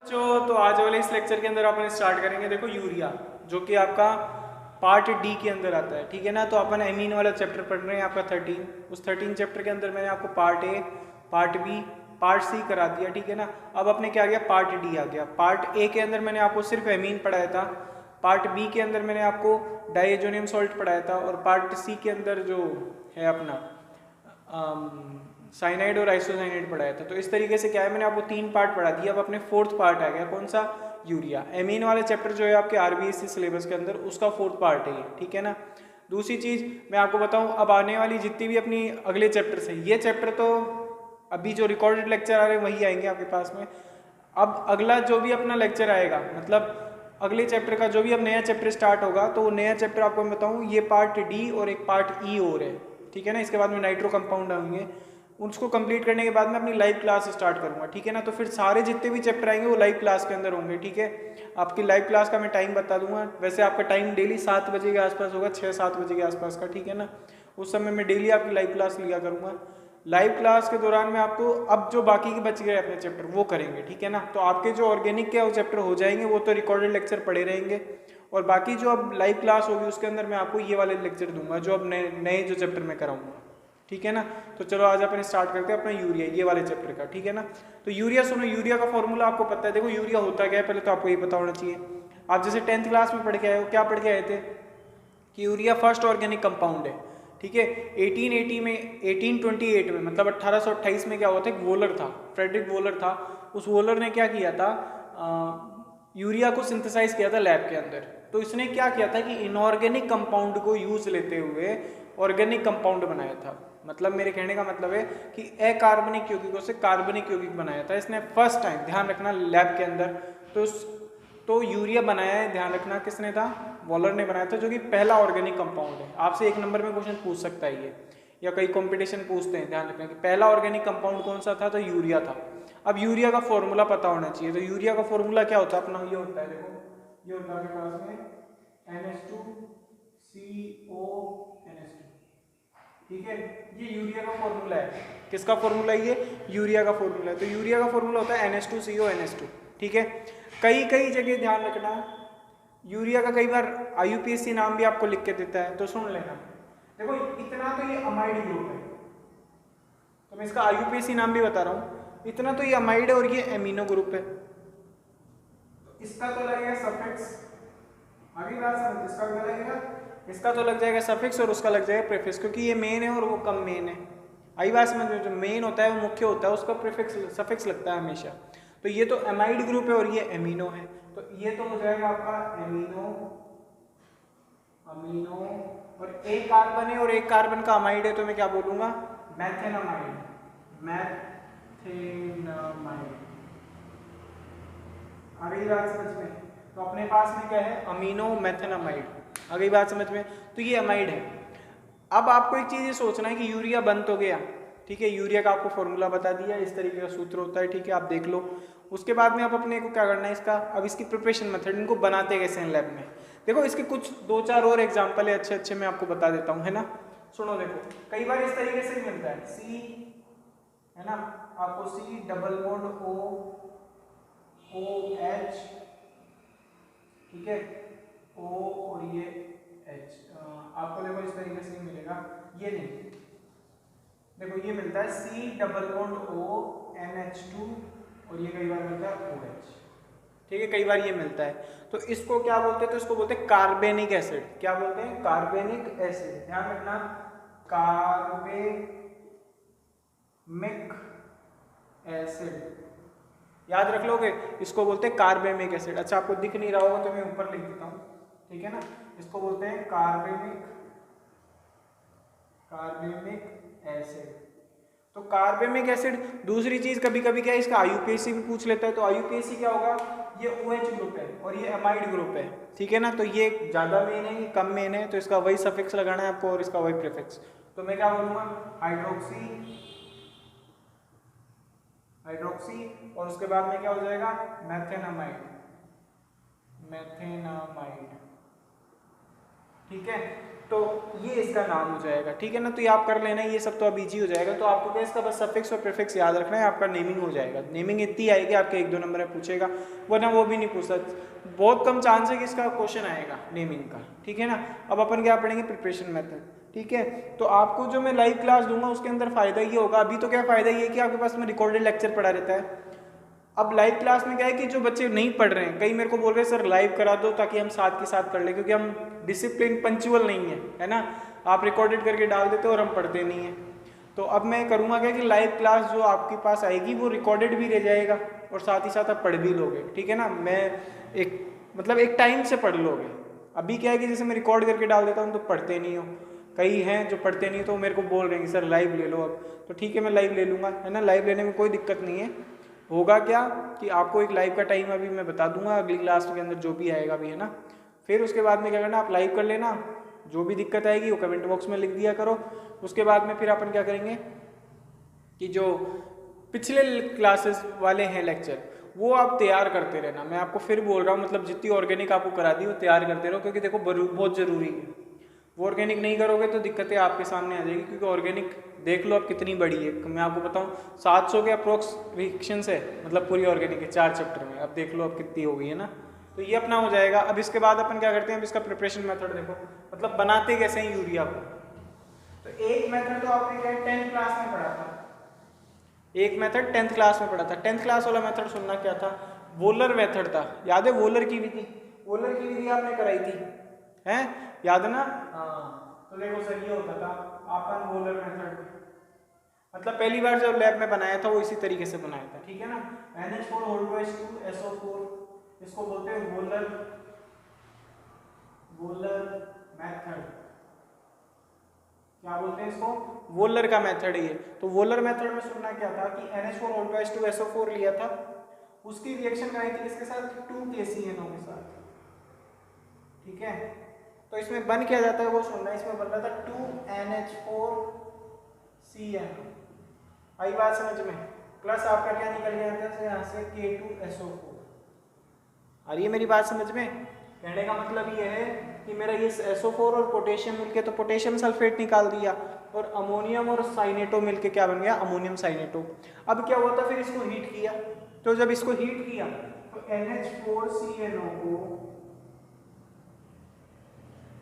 तो आज वाले इस लेक्चर के अंदर अपन स्टार्ट करेंगे। देखो यूरिया जो कि आपका पार्ट डी के अंदर आता है, ठीक है ना। तो अपन एमीन वाला चैप्टर पढ़ रहे हैं आपका 13। उस 13 चैप्टर के अंदर मैंने आपको part A, part B, part C करा दिया, ठीक है ना। अब अपने क्या आ गया, पार्ट डी आ गया। पार्ट ए के अंदर मैंने आपको सिर्फ एमीन पढ़ाया था, पार्ट बी के अंदर मैंने आपको डाइएजोनियम सॉल्ट पढ़ाया था, और पार्ट सी के अंदर जो है अपना साइनाइड और आइसोसाइनाइड पढ़ाया था। तो इस तरीके से क्या है, मैंने आपको 3 पार्ट पढ़ा दिया। अब अपने 4th पार्ट आ गया, कौन सा, यूरिया। एमीन वाले चैप्टर जो है आपके आरबीएससी सिलेबस के अंदर, उसका 4th पार्ट है ये, ठीक है ना। दूसरी चीज़ मैं आपको बताऊं, अब आने वाली जितनी भी अपनी अगले चैप्टर्स हैं, ये चैप्टर तो अभी जो रिकॉर्डेड लेक्चर आ रहे हैं वही आएंगे आपके पास में। अब अगला जो भी अपना लेक्चर आएगा, मतलब अगले चैप्टर का जो भी अब नया चैप्टर स्टार्ट होगा, तो वो नया चैप्टर आपको मैं बताऊं, ये पार्ट डी और एक पार्ट ई और है, ठीक है ना। इसके बाद में नाइट्रो कंपाउंड आएंगे, उसको कंप्लीट करने के बाद में अपनी लाइव क्लास स्टार्ट करूंगा, ठीक है ना। तो फिर सारे जितने भी चैप्टर आएंगे वो लाइव क्लास के अंदर होंगे, ठीक है। आपकी लाइव क्लास का मैं टाइम बता दूंगा। वैसे आपका टाइम डेली 7 बजे के आसपास होगा, 6-7 बजे के आसपास का, ठीक है ना। उस समय मैं डेली आपकी लाइव क्लास लिया करूंगा। लाइव क्लास के दौरान में आपको अब जो बाकी के बच गए अपने चैप्टर वो करेंगे, ठीक है ना। तो आपके जो ऑर्गेनिक के वो चैप्टर हो जाएंगे, वो तो रिकॉर्डेड लेक्चर पड़े रहेंगे, और बाकी जो अब लाइव क्लास होगी उसके अंदर मैं आपको ये वाले लेक्चर दूंगा जो अब नए जो चैप्टर मैं कराऊंगा, ठीक है ना। तो चलो आज अपन स्टार्ट करते हैं अपना यूरिया, ये वाले चैप्टर का, ठीक है ना। तो यूरिया सुनो, यूरिया का फॉर्मूला आपको पता है। देखो यूरिया होता क्या है, पहले तो आपको ये पता होना चाहिए। आप जैसे 10th क्लास में पढ़ के आए हो, क्या पढ़ के आए थे कि यूरिया फर्स्ट ऑर्गेनिक कंपाउंड है, ठीक है। 1880 में, 1828 में, मतलब 1828 में क्या हुआ था, एक वोलर था, फ्रेडरिक वोलर था। उस वोलर ने क्या किया था, यूरिया को सिंथेसाइज किया था लैब के अंदर। तो इसने क्या किया था कि इनऑर्गेनिक कंपाउंड को यूज लेते हुए ऑर्गेनिक कंपाउंड बनाया था। मतलब मेरे कहने का मतलब है कि अकार्बनिक यौगिकों से कार्बनिक यौगिक बनाया था इसने फर्स्ट टाइम, ध्यान रखना, लैब के अंदर। तो यूरिया बनाया है, ध्यान रखना, किसने था, वॉलर ने बनाया था, जो कि पहला ऑर्गेनिक कंपाउंड है। आपसे 1 नंबर में क्वेश्चन पूछ सकता है ये, या कई कंपटीशन पूछते हैं। ध्यान रखना कि पहला ऑर्गेनिक कंपाउंड कौन सा था, तो यूरिया था। अब यूरिया का फॉर्मूला पता होना चाहिए। तो यूरिया का फॉर्मूला क्या होता है अपना, ये होता है, देखो ये होता है आपके पास में NH2CO NH2, ठीक है। ये यूरिया का फॉर्मूला है। किसका फॉर्मूला है ये, यूरिया का फॉर्मूला है। तो यूरिया का फॉर्मूला होता है NH2CO NH2, ठीक है। कई कई जगह ध्यान रखना, यूरिया का कई बार IUPAC नाम भी आपको लिख के देता है, तो सुन लेना। देखो इतना तो ये अमाइड ग्रुप है, तो मैं इसका IUPAC नाम भी बता रहा हूँ। इतना तो ये अमाइड है और ये एमिनो ग्रुप है, तो इसका तो लगेगा सफिक्स, अभी बात समझ, इसका क्या लगेगा, इसका तो लग जाएगा सफिक्स और उसका लग जाएगा प्रीफिक्स, क्योंकि ये मेन है और वो कम मेन है। आई बात समझ में, जो मेन होता है वो मुख्य होता है, उसका प्रीफिक्स सफिक्स लगता है हमेशा। तो ये तो एमाइड ग्रुप है और ये एमिनो है, तो ये तो हो जाएगा आपका एमिनो, अमीनो, और एक कार्बन है और एक कार्बन का अमाइड है, तो मैं क्या बोलूंगा, मैथेनामाइड, मैथेनामाइड। आ गई बात समझ में। तो अपने पास में क्या है, अमीनो मैथेनामाइड, आ गई बात समझ में। तो ये अमाइड है। अब आपको एक चीज ये सोचना है कि यूरिया बन तो गया, ठीक है, यूरिया का आपको फॉर्मूला बता दिया, इस तरीके का सूत्र होता है, ठीक है, आप देख लो। उसके बाद में आप अपने को क्या करना है इसका, अब इसकी प्रिपरेशन मेथड, इनको बनाते कैसे हैं लैब में। देखो इसके कुछ 2-4 और एग्जाम्पल है अच्छे अच्छे, मैं आपको बता देता हूँ, है ना। सुनो, देखो कई बार इस तरीके से मिलता है, C है ना, आपको C डबल बॉन्ड OH, ठीक है, O और ये H, आपको देखो इस तरीके से मिलेगा, ये नहीं, देखो ये मिलता है C double bond O NH2, और ये कई बार मिलता है OH, ठीक है, कई बार ये मिलता है। तो इसको क्या बोलते हैं, तो इसको बोलते हैं कार्बेनिक एसिड। क्या बोलते हैं, कार्बेनिक एसिड, ध्यान रखना, कार्बेनिक एसिड, याद रख लोगे, इसको बोलते हैं कार्बेमिक एसिड। अच्छा आपको दिख नहीं रहा होगा तो मैं ऊपर लिख देता हूँ, ठीक है ना। इसको बोलते हैं कार्बेमिक एसिड। तो कार्बेमिक एसिड, दूसरी चीज कभी कभी क्या है, इसका IUPAC भी पूछ लेता है। तो IUPAC क्या होगा, ये OH ग्रुप है और ये अमाइड ग्रुप है, ठीक है ना। तो ये ज्यादा मेन है, ये कम मेन है, तो इसका वही सफिक्स लगाना है आपको और इसका वही प्रीफिक्स। तो मैं क्या बोलूंगा, हाइड्रोक्सी, और उसके बाद में क्या हो जाएगा, मैथेनामाइड, ठीक है, तो ये इसका नाम हो जाएगा। ठीक है ना, तो ये आप कर लेना, ये सब तो अब इजी हो जाएगा। तो आपको क्या इसका बस सफिक्स और प्रीफिक्स याद रखना है, आपका नेमिंग हो जाएगा। नेमिंग इतनी आएगी आपके 1-2 नंबर में पूछेगा, वरना वो भी नहीं पूछता, बहुत कम चांस है कि इसका क्वेश्चन आएगा नेमिंग का। ठीक है ना, अब अपन क्या पढ़ेंगे, प्रिपरेशन मेथड। ठीक है, तो आपको जो मैं लाइव क्लास दूंगा उसके अंदर फायदा ये होगा, अभी तो क्या फायदा ये है कि आपके पास में रिकॉर्डेड लेक्चर पड़ा रहता है। अब लाइव क्लास में क्या है कि जो बच्चे नहीं पढ़ रहे हैं, कई मेरे को बोल रहे हैं सर लाइव करा दो ताकि हम साथ के साथ कर ले, क्योंकि हम डिसिप्लिन पंचुअल नहीं है ना, आप रिकॉर्डेड करके डाल देते हो और हम पढ़ते नहीं हैं। तो अब मैं करूँगा क्या कि लाइव क्लास जो आपके पास आएगी वो रिकॉर्डेड भी रह जाएगा और साथ ही साथ आप पढ़ भी लोगे। ठीक है ना, मैं एक टाइम से पढ़ लोगे। अभी क्या है कि जैसे मैं रिकॉर्ड करके डाल देता हूँ तो पढ़ते नहीं हो, कई हैं जो पढ़ते नहीं, तो मेरे को बोल रहे हैं सर लाइव ले लो अब, तो ठीक है मैं लाइव ले लूँगा, है ना, लाइव लेने में कोई दिक्कत नहीं है। होगा क्या कि आपको एक लाइव का टाइम अभी मैं बता दूंगा अगली क्लास के अंदर जो भी आएगा अभी, है ना। फिर उसके बाद में क्या करना, आप लाइव कर लेना, जो भी दिक्कत आएगी वो कमेंट बॉक्स में लिख दिया करो। उसके बाद में फिर अपन क्या करेंगे कि जो पिछले क्लासेस वाले हैं लेक्चर वो आप तैयार करते रहना। मैं आपको फिर बोल रहा हूँ, मतलब जितनी ऑर्गेनिक आपको करा दी वो तैयार करते रहो, क्योंकि देखो बहुत ज़रूरी है। वो ऑर्गेनिक नहीं करोगे तो दिक्कतें आपके सामने आ जाएगी, क्योंकि ऑर्गेनिक देख लो अब कितनी बड़ी है। मैं आपको बताऊं 700 के अप्रोक्स रिएक्शंस है, मतलब पूरी ऑर्गेनिक है 4 चैप्टर में। अब देख लो अब कितनी हो गई है ना, तो ये अपना हो जाएगा। अब इसके बाद अपन क्या करते हैं, अब इसका प्रिपरेशन मेथड देखो, मतलब बनाते कैसे हैं यूरिया को। तो एक मेथड तो आपने क्या 10th क्लास में पढ़ा था, एक मेथड 10th क्लास में पढ़ा था। 10th क्लास वाला मेथड सुनना क्या था, वोलर मेथड था, याद है वोलर की विधि, वोलर की विधि आपने कराई थी, हैं याद है ना। हाँ, तो देखो सर ये होता था अपन वोलर मेथड, मतलब पहली बार जब लैब में बनाया था वो इसी तरीके से बनाया था। ठीक है ना, NH4 इसको बोलते हैं वोलर मेथड। क्या बोलते हैं इसको, वोलर का मेथड है ये। तो वोलर मेथड में सुनना क्या था कि NH4 लिया था, उसकी रिएक्शन कराई थी किसके साथ, 2KCNO के साथ। ठीक है, तो इसमें बन क्या जाता है वो सुनना, इसमें बन रहा था 2NH4CNO। आई बात समझ में, प्लस आपका क्या निकल गया था यहाँ से K2SO4। आ रही है मेरी बात समझ में, कहने का मतलब ये है कि मेरा ये SO4 और पोटेशियम मिलके तो पोटेशियम सल्फेट निकाल दिया, और अमोनियम और साइनेटो मिलके क्या बन गया, अमोनियम साइनेटो। अब क्या हुआ था, फिर इसको हीट किया, तो जब इसको हीट किया तो NH4CNO को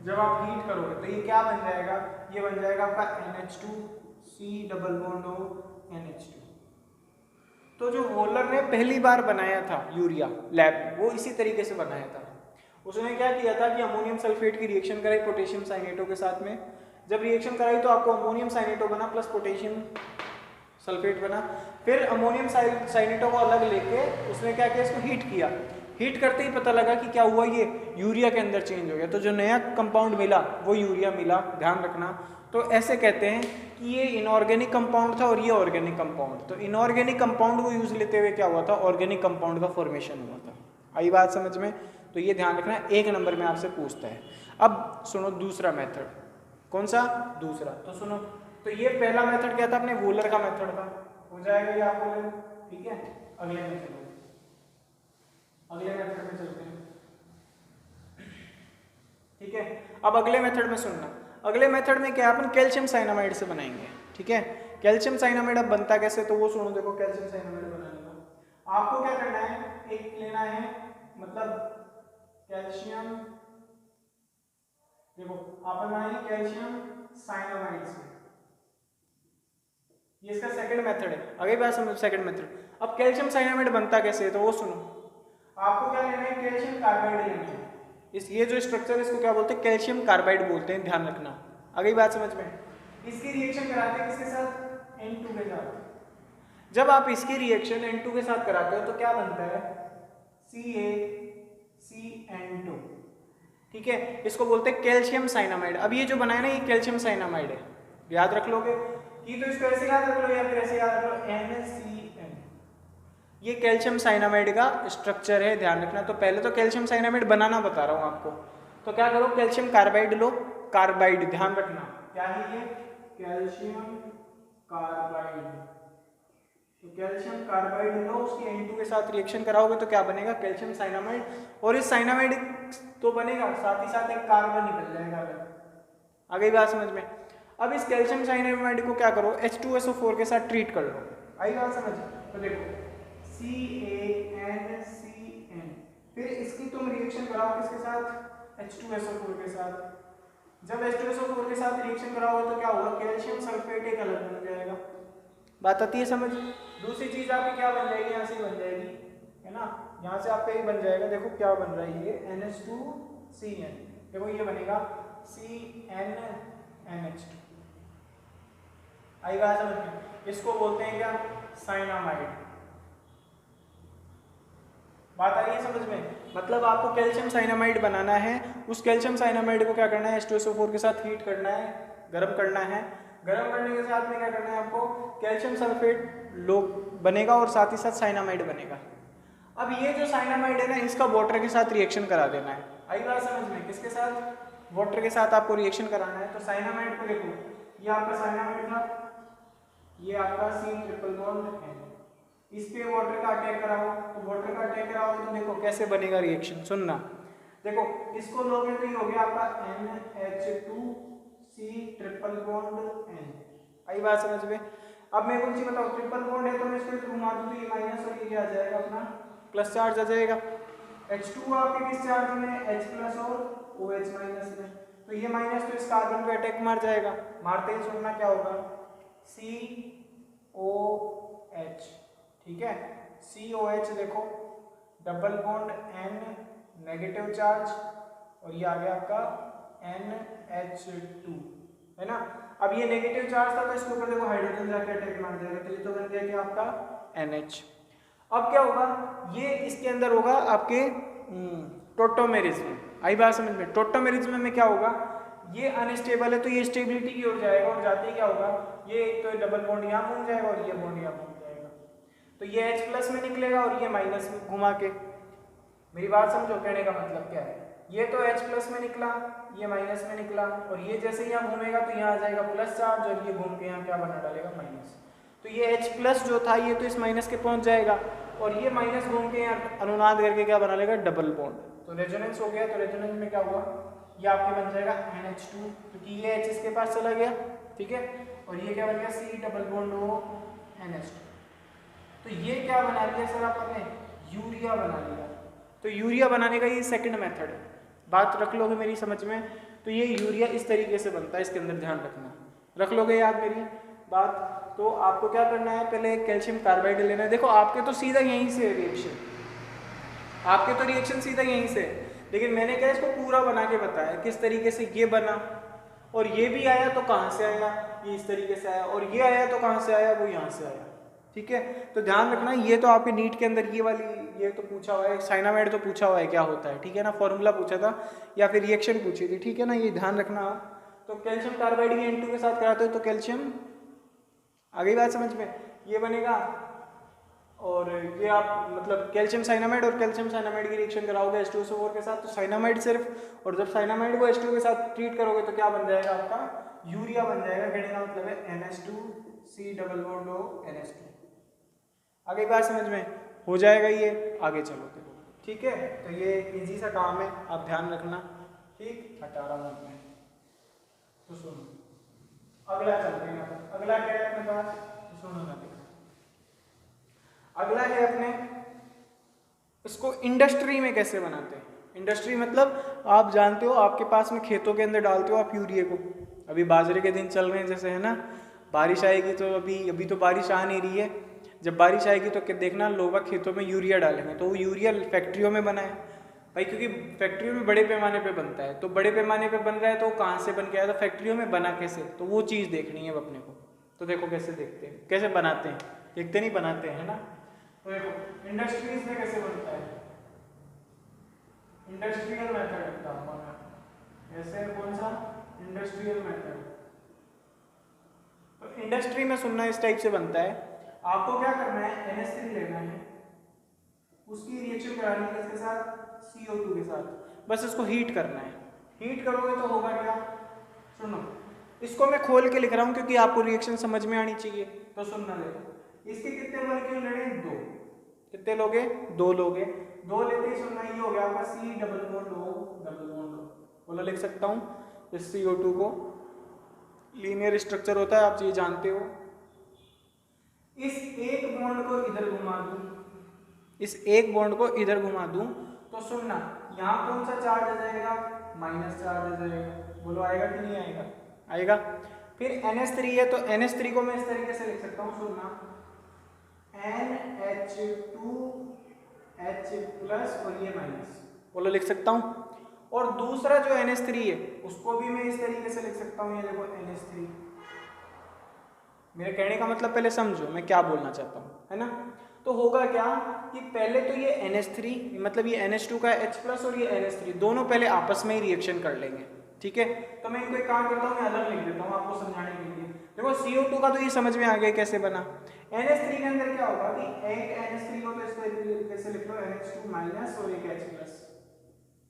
जब आप हीट करोगे तो ये क्या बन जाएगा, ये बन जाएगा आपका NH2C+O NH2। तो जो वोलर ने पहली बार बनाया था यूरिया लैब में, वो इसी तरीके से बनाया था। उसने क्या किया था कि अमोनियम सल्फेट की रिएक्शन कराई पोटेशियम साइनेटो के साथ में। जब रिएक्शन कराई तो आपको अमोनियम साइनेटो बना प्लस पोटेशियम सल्फेट बना। फिर अमोनियम साइनेटो को अलग लेके उसने क्या किया, इसको हीट किया। हीट करते ही पता लगा कि क्या हुआ, ये यूरिया के अंदर चेंज हो गया। तो जो नया कंपाउंड मिला वो यूरिया मिला, ध्यान रखना। तो ऐसे कहते हैं कि ये इनऑर्गेनिक कंपाउंड था और ये ऑर्गेनिक कंपाउंड। तो इनऑर्गेनिक कंपाउंड को यूज लेते हुए क्या हुआ था, ऑर्गेनिक कंपाउंड का फॉर्मेशन हुआ था। आई बात समझ में, तो ये ध्यान रखना, 1 नंबर में आपसे पूछता है। अब सुनो दूसरा मेथड, कौन सा दूसरा, तो सुनो। तो ये पहला मेथड क्या था, अपने वोलर का मेथड था, हो जाएगा ये आपको। ठीक है, अगले में चलो, अगले मेथड में चलते हैं। ठीक है, अब अगले मेथड में सुनना, अगले मेथड में क्या अपन कैल्शियम साइनामाइड से बनाएंगे। ठीक है, कैल्शियम साइनामाइड अब बनता कैसे, तो वो सुनो। देखो कैल्शियम साइनामाइड बनाने का आपको क्या करना है, एक लेना है, मतलब कैल्शियम, देखो आप बनाएंगे कैल्शियम साइनामाइड से, ये इसका सेकंड मेथड है। अगली बात समझो, सेकंड मेथड। अब कैल्शियम साइनामाइड बनता कैसे है, तो वो सुनो। आपको क्या लेना है, कैल्शियम कार्बाइड लेना है। इस ये जो स्ट्रक्चर है इसको क्या बोलते हैं, कैल्शियम कार्बाइड बोलते हैं, ध्यान रखना। अगली बात समझ में, इसकी रिएक्शन कराते हैं किसके साथ, N2 के साथ। जब आप इसकी रिएक्शन N2 के साथ कराते हो तो क्या बनता है, CaCN2। ठीक है, इसको बोलते हैं कैल्शियम साइनामाइड। अब ये जो बनाया ना, ये कैल्शियम साइनामाइड है, याद रख लोगे कि, तो इसको ऐसे याद रख लो या फिर ऐसे याद रख लो, NaCN। ये कैल्शियम साइनामाइड का स्ट्रक्चर है, ध्यान रखना। तो पहले तो कैल्शियम साइनामाइड बनाना बता रहा हूँ आपको, तो क्या करो, कैल्शियम कार्बाइड लो, कार्बाइड ध्यान रखना क्या है ये, कैल्शियम कार्बाइड। तो कैल्शियम कार्बाइड लो, उसकी N2 के साथ रिएक्शन कराओगे तो क्या बनेगा, कैल्शियम साइनामाइड। और इस साइनामाइड तो बनेगा, साथ ही साथ एक कार्बन निकल जाएगा अलग। आ गई बात समझ में। अब इस कैल्शियम साइनामाइड को क्या करो, H2SO4 के साथ ट्रीट कर लो। आई बात समझ। तो देखो CaNCN, फिर इसकी तुम रिएक्शन कराओ किसके साथ, H2SO4 के साथ। जब H2SO4 के साथ रिएक्शन कराओगे तो क्या होगा, कैल्शियम सल्फेट एक अलग बन जाएगा। बात आती है समझ। दूसरी चीज आपकी क्या बन जाएगी, यहाँ से बन जाएगी, है ना, यहाँ से आपका एक बन जाएगा। देखो क्या बन रहा है ये, NH2CN। देखो ये बनेगा CnNH2। आई बात समझ में। इसको बोलते हैं क्या, साइनामाइड। बात आ रही है समझ में। मतलब आपको कैल्शियम साइनामाइड बनाना है, उस कैल्शियम साइनामाइड को क्या करना है, H2SO4 के साथ हीट करना है, गर्म करना है। गर्म करने के साथ में क्या करना है आपको, कैल्शियम सल्फेट लो बनेगा और साथ ही साथ साइनामाइड बनेगा। अब ये जो साइनामाइड है ना, इसका वाटर के साथ रिएक्शन करा देना है। आई बात समझ में। किसके साथ, वाटर के साथ आपको रिएक्शन कराना है। तो साइनामाइड को देखो, ये आपका साइनामाइड था, ये आपका C∧N, इस पे वाटर का अटैक कराओ। तो वाटर का अटैक कराओ तो देखो कैसे बनेगा रिएक्शन, सुनना। देखो इसको लोगे तो ये हो गया आपका NH2C∧N। आई बात समझ में। अब मैं कुछ बताओ, ट्रिपल बॉन्ड है तो मैं इसको घुमा दूं तो ये माइनस और ये आ जाएगा अपना प्लस चार्ज आ जाएगा। H2 आपके किस चार्ज में, H प्लस और OH माइनस में। तो ये माइनस तो इस कार्बन पे अटैक मार जाएगा, मारते ही सुनना क्या होगा, COH। ठीक है, COH देखो, double bond N, negative charge, और ये आ गया आपका NH2, है ना। अब ये नेगेटिव चार्ज था तो इसके ऊपर देखो हाइड्रोजन जाके अटैक मार जाएगा, तो ये तो बन गया कि आपका NH। अब क्या होगा, ये इसके अंदर होगा आपके टोटोमेरिज्म। आई बात समझ में। टोटोमेरिज्म में क्या होगा, ये अनस्टेबल है तो ये स्टेबिलिटी की ओर जाएगा, और जाते ही क्या होगा, ये तो डबल बॉन्ड यहाँ घूम जाएगा और ये बॉन्ड यहाँ घूम जाएगा, तो ये H प्लस में निकलेगा और ये माइनस में घुमा के। मेरी बात समझो, कहने का मतलब क्या है, ये तो H प्लस में निकला, ये माइनस में निकला, और ये जैसे यहाँ घूमेगा तो यहाँ आ जाएगा प्लस चार्ज, और ये घूम के यहाँ क्या बना डालेगा, माइनस। तो ये H प्लस जो था ये तो इस माइनस के पहुंच जाएगा, और ये माइनस घूम के यहाँ अनुनाद करके क्या बना लेगा, डबल बॉन्ड। तो रेजोनेंस हो गया। तो रेजोनेंस में क्या हुआ, ये आपके बन जाएगा NH2, क्योंकि ये H इसके पास चला गया, ठीक है, और ये क्या बन गया, C∧NH2। तो ये क्या बना लिया सर आपने, यूरिया बना लिया। तो यूरिया बनाने का ये सेकंड मेथड है, बात रख लोगे मेरी समझ में। तो ये यूरिया इस तरीके से बनता है, इसके अंदर ध्यान रखना, रख लोगे याद मेरी बात। तो आपको क्या करना है, पहले कैल्शियम कार्बाइड लेना है। देखो आपके तो सीधा यहीं से रिएक्शन, आपके तो रिएक्शन सीधा यहीं से, लेकिन मैंने क्या इसको पूरा बना के बताया किस तरीके से ये बना, और ये भी आया तो कहाँ से आया, ये इस तरीके से आया, और ये आया तो कहाँ से आया, वो यहाँ से आया। ठीक है, तो ध्यान रखना, ये तो आपके नीट के अंदर ये वाली ये तो पूछा हुआ है, साइनामाइड तो पूछा हुआ है क्या होता है, ठीक है ना, फॉर्मूला पूछा था या फिर रिएक्शन पूछी थी, ठीक है ना, ये ध्यान रखना आप। तो कैल्शियम कार्बाइड की N2 के साथ कराते हो तो कैल्शियम, आ गई बात समझ में, ये बनेगा। और ये आप मतलब कैल्शियम साइनामाइड और कैल्शियम साइनामाइड की रिएक्शन कराओगे H2SO4 के साथ तो साइनामाइड सिर्फ, और जब साइनामाइड को H2 के साथ ट्रीट करोगे तो क्या बन जाएगा आपका, यूरिया बन जाएगा। कहने का मतलब है NH2C∧NH2। आगे बात समझ में हो जाएगा ये, आगे चलो ठीक है। तो ये इजी सा काम है, आप ध्यान रखना, ठीक। हटा रहा हूँ मैं, तो सुनो अगला चलते हैं। अगला क्या है अपने पास, तो सुनो ना, देखो अगला है अपने, इसको इंडस्ट्री में कैसे बनाते हैं। इंडस्ट्री मतलब आप जानते हो, आपके पास में खेतों के अंदर डालते हो आप यूरिया को। अभी बाजरे के दिन चल रहे हैं जैसे, है ना, बारिश आएगी तो अभी तो बारिश आ नहीं रही है, जब बारिश आएगी तो देखना लोग खेतों में यूरिया डालेंगे, तो वो यूरिया फैक्ट्रियों में बना है भाई, क्योंकि फैक्ट्रियों में बड़े पैमाने पे बनता है, तो बड़े पैमाने पे बन रहा है तो कहाँ से बन के आया, तो फैक्ट्रियों में बना कैसे, तो वो चीज़ देखनी है अपने को। तो देखो कैसे देखते हैं, कैसे बनाते हैं, देखते नहीं बनाते हैं, है ना। तो देखो इंडस्ट्रीज में कैसे बनता है, इंडस्ट्रियल मेथड बताऊंगा मैं, ऐसे कौन सा, इंडस्ट्रियल मेथड। तो इंडस्ट्री में सुनना इस टाइप से बनता है, आपको क्या करना है, NH3 लेना है, उसकी रिएक्शन करानी है इसके साथ CO2 के साथ, बस इसको हीट करना है। हीट करोगे तो होगा क्या, सुनो, इसको मैं खोल के लिख रहा हूँ क्योंकि आपको रिएक्शन समझ में आनी चाहिए, तो सुनना देखो। इसके कितने मॉलिक्यूल लड़े? 2। कितने लोगे? 2 लोगे। 2 लेते ही सुनना ये हो गया आपका C double bond O double bond O। बोलो लिख सकता हूँ इस CO2 को, लीनियर स्ट्रक्चर होता है आप ये जानते हो। इस एक बॉन्ड को इधर घुमा दूं, इस एक बॉन्ड को इधर घुमा दूं तो सुनना यहाँ कौन सा चार्ज आ जाएगा? माइनस चार्ज आ जाएगा। बोलो आएगा कि नहीं आएगा? आएगा। फिर NH3 है तो NH3 को मैं इस तरीके से लिख सकता हूँ, सुनना NH2H प्लस और ये माइनस। बोलो लिख सकता हूँ। और दूसरा जो NH3 है उसको भी मैं इस तरीके से लिख सकता हूँ, ये देखो NH3। मेरे कहने का मतलब पहले समझो मैं क्या बोलना चाहता हूँ, है ना। तो होगा क्या कि पहले तो ये NH3 मतलब ये NH2 का H प्लस और ये NH3 दोनों पहले आपस में ही रिएक्शन कर लेंगे, ठीक है। तो मैं इनको एक काम करता हूँ, मैं अलग लिख देता हूँ आपको समझाने के लिए। देखो CO2 का तो ये समझ में आ गया कैसे बना। NH3 के अंदर क्या होगा कि एक NH3 को तो इस तरीके से लिख लो NH2 माइनस और एक H प्लस,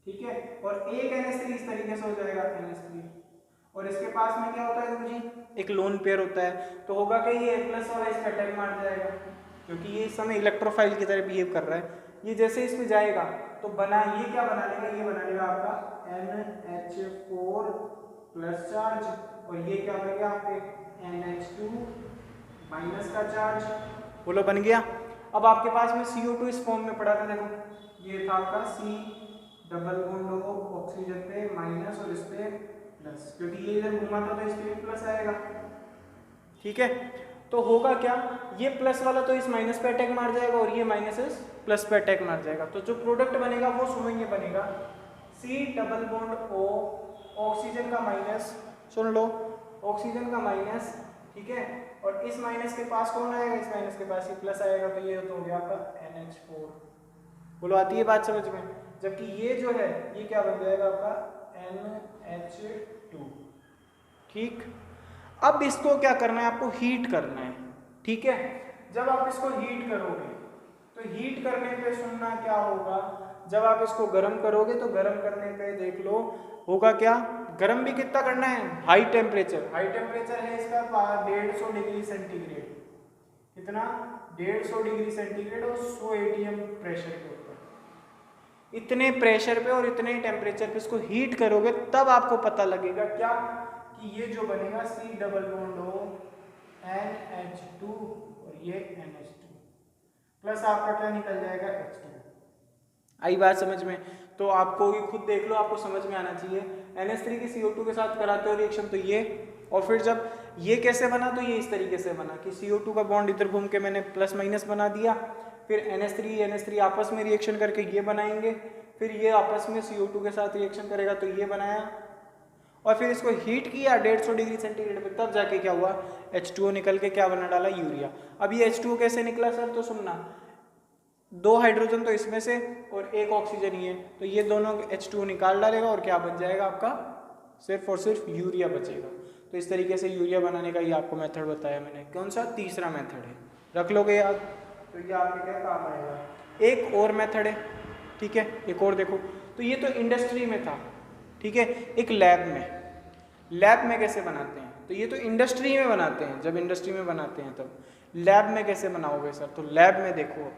ठीक है। और एक NH3 इस तरीके से हो जाएगा NH3, और इसके पास में क्या होता है गुरुजी? एक लोन पेयर होता है। तो होगा कि ये H+ और इस पे अटैक मार जाएगा, क्योंकि ये इस समय इलेक्ट्रोफाइल की तरह बिहेव कर रहा है। ये जैसे इस पे जाएगा तो बना ये क्या बना लेगा? ये बना लेगा आपका NH4 प्लस चार्ज, और ये क्या बन गया आपके NH2 माइनस का चार्ज। बोलो बन गया। अब आपके पास में CO2 इस फॉर्म में पड़ा था, देखो ये था आपका C double bond O oxygen पे माइनस और इस पे प्लस, क्योंकि ये इधर घुमा था तो इस पे प्लस आएगा, ठीक है। तो होगा क्या, ये प्लस वाला तो इस माइनस पे अटैक मार जाएगा और ये माइनस इस प्लस पे अटैक मार जाएगा। तो जो प्रोडक्ट बनेगा वो सुनो ये बनेगा C double bond O oxygen का माइनस, सुन लो ऑक्सीजन का माइनस, ठीक है। और इस माइनस के पास कौन आएगा? इस माइनस के पास ये प्लस आएगा, तो ये तो हो गया आपका NH4। बोलो आती है बात समझ में? जबकि ये जो है ये क्या बन जाएगा आपका NH2, ठीक। अब इसको क्या करना है? आपको हीट करना है, ठीक है। जब आप इसको हीट करोगे तो हीट करने पे सुनना क्या होगा, जब आप इसको गर्म करोगे तो गर्म करने पे देख लो होगा क्या, गर्म भी कितना करना है? High temperature. हाई टेम्परेचर है इसका 150 डिग्री सेंटीग्रेड। कितना? 150 डिग्री सेंटीग्रेड और 100 ATM प्रेशर पे होता है। इतने प्रेशर पे और इतने टेम्परेचर पे इसको हीट करोगे तब आपको पता लगेगा क्या कि ये जो बनेगा C double bond O NH2 और ये NH2 प्लस आपका क्या निकल जाएगा? H2। आई बात समझ में? तो आपको ये खुद देख लो, आपको समझ में आना चाहिए। NH3 की CO2 के साथ कराते हो रिएक्शन तो ये, और फिर जब ये कैसे बना तो ये इस तरीके से बना कि CO2 का बॉन्ड इधर घूम के मैंने प्लस माइनस बना दिया, फिर NH3 आपस में रिएक्शन करके ये बनाएंगे, फिर ये आपस में CO2 के साथ रिएक्शन करेगा तो ये बनाया, और फिर इसको हीट किया 150 डिग्री सेंटीग्रेड पे, तब जाके क्या हुआ? H2O निकल के क्या बना डाला? यूरिया। अब ये H2O कैसे निकला सर? तो सुनना 2 हाइड्रोजन तो इसमें से और 1 ऑक्सीजन ही है, तो ये दोनों H2O निकाल डालेगा और क्या बन जाएगा आपका? सिर्फ और सिर्फ यूरिया बचेगा। तो इस तरीके से यूरिया बनाने का ये आपको मेथड बताया मैंने। कौन सा? तीसरा मेथड है, रख लोगे याद तो ये आपके क्या काम आएगा। एक और मेथड है, ठीक है, एक और देखो। तो ये तो इंडस्ट्री में था, ठीक है। एक लैब में कैसे बनाते हैं? तो ये तो इंडस्ट्री में बनाते हैं, जब इंडस्ट्री में बनाते हैं तब। लैब में कैसे बनाओगे सर? तो लैब में देखो,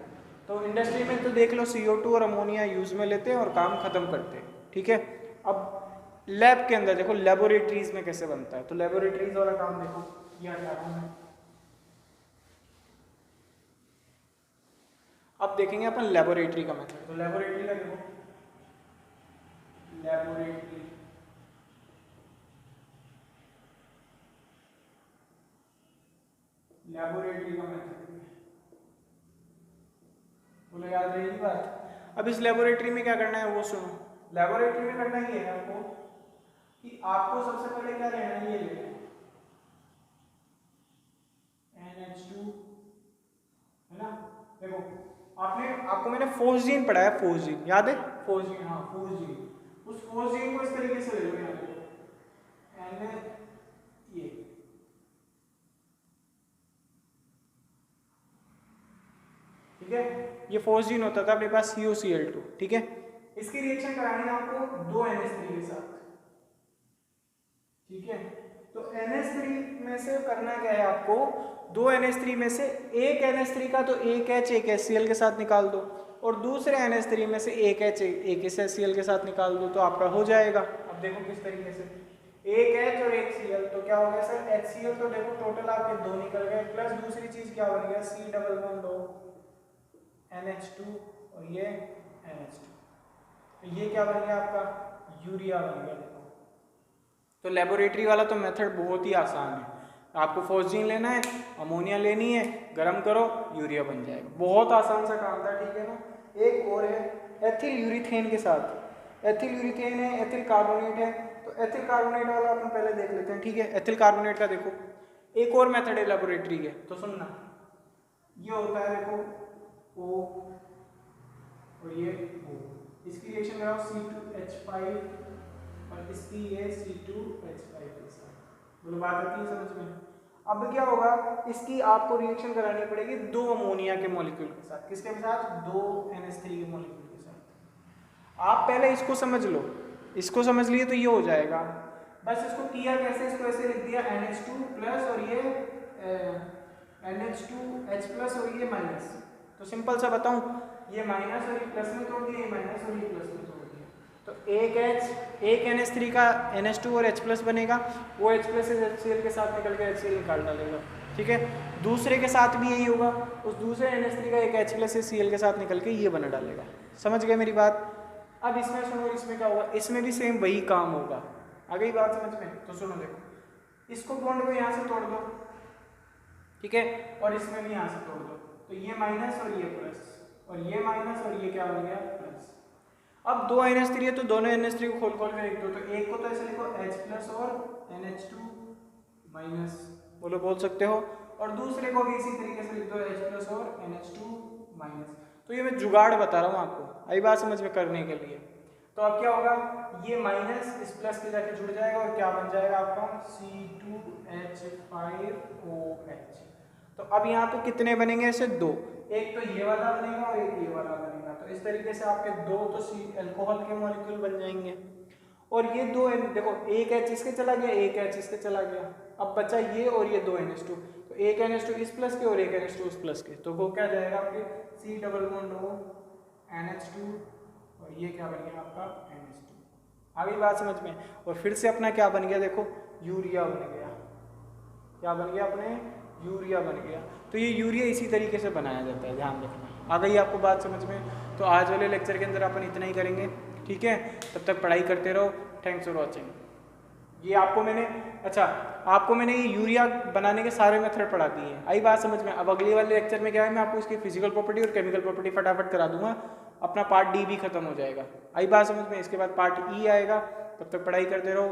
तो इंडस्ट्री में तो देख लो CO2 और अमोनिया यूज में लेते हैं और काम खत्म करते हैं, ठीक है। अब लैब के अंदर देखो लेबोरेटरीज में कैसे बनता है, तो लेबोरेटरीज वाला काम देखो, ये हटा रहा हूं मैं। अब देखेंगे अपन लेबोरेटरी का मेथड। तो लेबोरेटरी का देखो, लेबोरेटरी का मेथड बोलो, याद रहेगी बात। अब इस लेबोरेटरी में क्या करना है वो सुनो। लेबोरेटरी में करना ये है आपको कि आपको सबसे पहले क्या लेना है, ये लेना है NH2, है ना। देखो आपको मैंने फोर्जीन पढ़ाया, फोर्जीन याद है? फोर्जीन, हाँ फोर्जीन। उस फोर्जीन को इस तरीके से ले लो, यहाँ पे ये ठीक है, ये फोर्जीन होता था अपने पास CuCl2, ठीक है। इसकी रिएक्शन करानी है आपको 2 NH3 के साथ, ठीक है। तो NH3 में से करना क्या है आपको, दो NH3 में से एक NH3 का तो एक H एक HCl के साथ निकाल दो और दूसरे NH3 में से एक H एक HCl के साथ निकाल दो तो आपका हो जाएगा। अब देखो किस तरीके से, एक H और एक Cl तो क्या हो गया सर, HCl तो देखो टोटल आपके दो निकल गए, प्लस दूसरी चीज क्या बन गया, C डबल बॉन्ड NH2 और ये NH2, तो ये क्या बन गया आपका, यूरिया बन गया। देखो तो लेबोरेटरी वाला तो मेथड बहुत ही आसान है, आपको फोस्जीन लेना है, अमोनिया लेनी है, गर्म करो, यूरिया बन जाएगा, बहुत आसान सा काम था, ठीक है ना। एक और है एथिल यूरिथेन के साथ, एथिल यूरिथेन है, एथिल कार्बोनेट है, तो एथिल कार्बोनेट वाला अपन पहले देख लेते हैं, ठीक है। एथिल कार्बोनेट का देखो एक और मेथड है लेबोरेटरी के, तो सुनना, ये होता है देखो O और ये O, इसकी रिएक्शन कराओ C2H5 और इसकी ये C2H5 के साथ, बोलो बात आती है समझ में। अब क्या होगा, इसकी आपको रिएक्शन करानी पड़ेगी दो अमोनिया के मॉलिक्यूल के साथ, किसके साथ, दो NH3 के मॉलिक्यूल के साथ। आप पहले इसको समझ लो, इसको समझ लिए तो ये हो जाएगा, बस इसको किया कैसे, इसको ऐसे लिख दिया NH2 प्लस और ये NH2H प्लस और ये माइनस, तो सिंपल सा बताऊं, ये माइनस और ये प्लस में तोड़ दिया, ये माइनस और ये प्लस में तोड़ दिया, तो एक H एक NH3 का NH2 और H प्लस बनेगा, वो H प्लस HCl के साथ निकल के HCl निकाल डालेगा, ठीक है। दूसरे के साथ भी यही होगा, उस दूसरे NH3 का एक H प्लस HCl के साथ निकल के ये बना डालेगा, समझ गए मेरी बात। अब इसमें सुनो, इसमें क्या होगा, इसमें भी सेम वही काम होगा, आ गई बात समझ में। तो सुनो देखो, इसको बॉन्ड को यहाँ से तोड़ दो, ठीक है, और इसमें भी यहाँ से तोड़ दो, तो ये माइनस और ये प्लस और ये माइनस और ये क्या बन गया, प्लस। अब दो NH3 है तो दोनों NH3 को खोल खोल के लिख दो, तो एक को तो ऐसे लिखो H प्लस और NH2 माइनस, बोलो बोल सकते हो, और दूसरे को भी इसी तरीके से लिख दो H प्लस और NH2 माइनस। तो ये मैं जुगाड़ बता रहा हूँ आपको, आई बात समझ में करने के लिए। तो अब क्या होगा, ये माइनस इस प्लस के जाके जुड़ जाएगा और क्या बन जाएगा आपका, C2H5OH। तो अब यहाँ पे कितने बनेंगे, ऐसे दो, एक तो ये वाला बनेगा और एक ये वाला बनेगा, तो इस तरीके से आपके दो तो अल्कोहल के मॉलिक्यूल बन जाएंगे। और ये दो देखो, एक H इसके चला गया, एक H इसके चला गया, अब बचा ये और ये दो NH2, तो एक NH2 इस प्लस के और एक NH2 उस प्लस के, तो वो क्या जाएगा आपके C double bond O NH2 और ये क्या बन गया आपका NH2। आगे बात समझ में। और फिर से अपना क्या बन गया, देखो यूरिया बन गया, क्या बन गया अपने, यूरिया बन गया। तो ये यूरिया इसी तरीके से बनाया जाता है, ध्यान रखना। आ गई आपको बात समझ में। तो आज वाले लेक्चर के अंदर अपन इतना ही करेंगे, ठीक है। तब तक पढ़ाई करते रहो। Thanks for watching. ये आपको मैंने आपको मैंने ये यूरिया बनाने के सारे मेथड पढ़ा दिए हैं, आई बात समझ में। अब अगले वाले लेक्चर में क्या है, मैं आपको इसकी फिजिकल प्रॉपर्टी और केमिकल प्रॉपर्टी फटाफट करा दूंगा, अपना पार्ट डी भी खत्म हो जाएगा, आई बात समझ में। इसके बाद पार्ट ई आएगा, तब तक पढ़ाई करते रहो,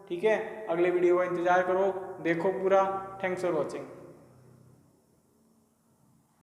ठीक है। अगले वीडियो का इंतजार करो, देखो पूरा। Thanks for watching.